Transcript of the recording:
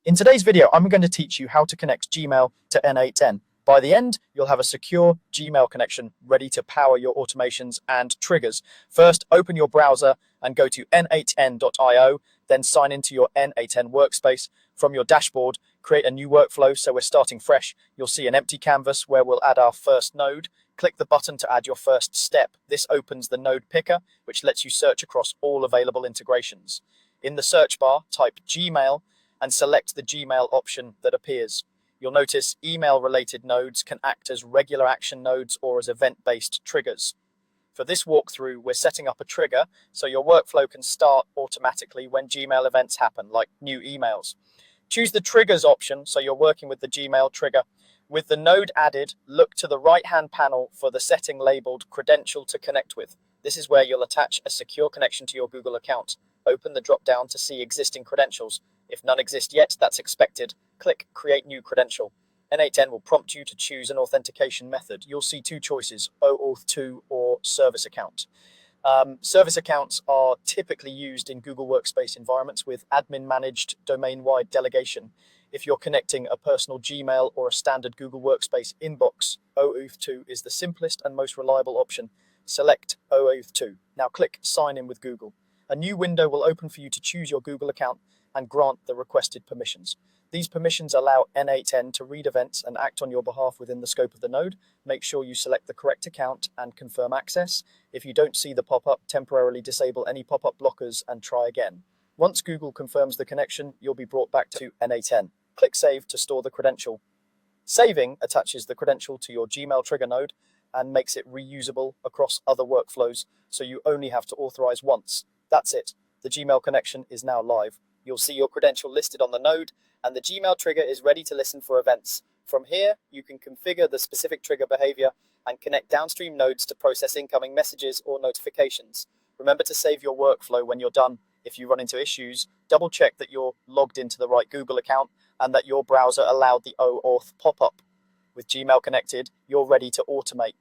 In today's video, I'm going to teach you how to connect Gmail to n8n. By the end, you'll have a secure Gmail connection ready to power your automations and triggers. First, open your browser and go to n8n.io, then sign into your n8n workspace. From your dashboard, create a new workflow so we're starting fresh. You'll see an empty canvas where we'll add our first node. Click the button to add your first step. This opens the node picker, which lets you search across all available integrations. In the search bar, type Gmail and select the Gmail option that appears. You'll notice email-related nodes can act as regular action nodes or as event-based triggers. For this walkthrough, we're setting up a trigger so your workflow can start automatically when Gmail events happen, like new emails. Choose the triggers option so you're working with the Gmail trigger. With the node added, look to the right-hand panel for the setting labeled credential to connect with. This is where you'll attach a secure connection to your Google account. Open the drop-down to see existing credentials. If none exist yet, that's expected. Click Create New Credential. n8n will prompt you to choose an authentication method. You'll see two choices, OAuth 2 or Service Account. Service accounts are typically used in Google Workspace environments with admin-managed domain-wide delegation. If you're connecting a personal Gmail or a standard Google Workspace inbox, OAuth 2 is the simplest and most reliable option. Select OAuth 2. Now click Sign in with Google. A new window will open for you to choose your Google account and grant the requested permissions. These permissions allow n8n to read events and act on your behalf within the scope of the node. Make sure you select the correct account and confirm access. If you don't see the pop-up, temporarily disable any pop-up blockers and try again. Once Google confirms the connection, you'll be brought back to n8n. Click Save to store the credential. Saving attaches the credential to your Gmail trigger node and makes it reusable across other workflows, so you only have to authorize once. That's it. The Gmail connection is now live. You'll see your credential listed on the node, and the Gmail trigger is ready to listen for events. From here, you can configure the specific trigger behavior and connect downstream nodes to process incoming messages or notifications. Remember to save your workflow when you're done. If you run into issues, double check that you're logged into the right Google account and that your browser allowed the OAuth pop-up. With Gmail connected, you're ready to automate.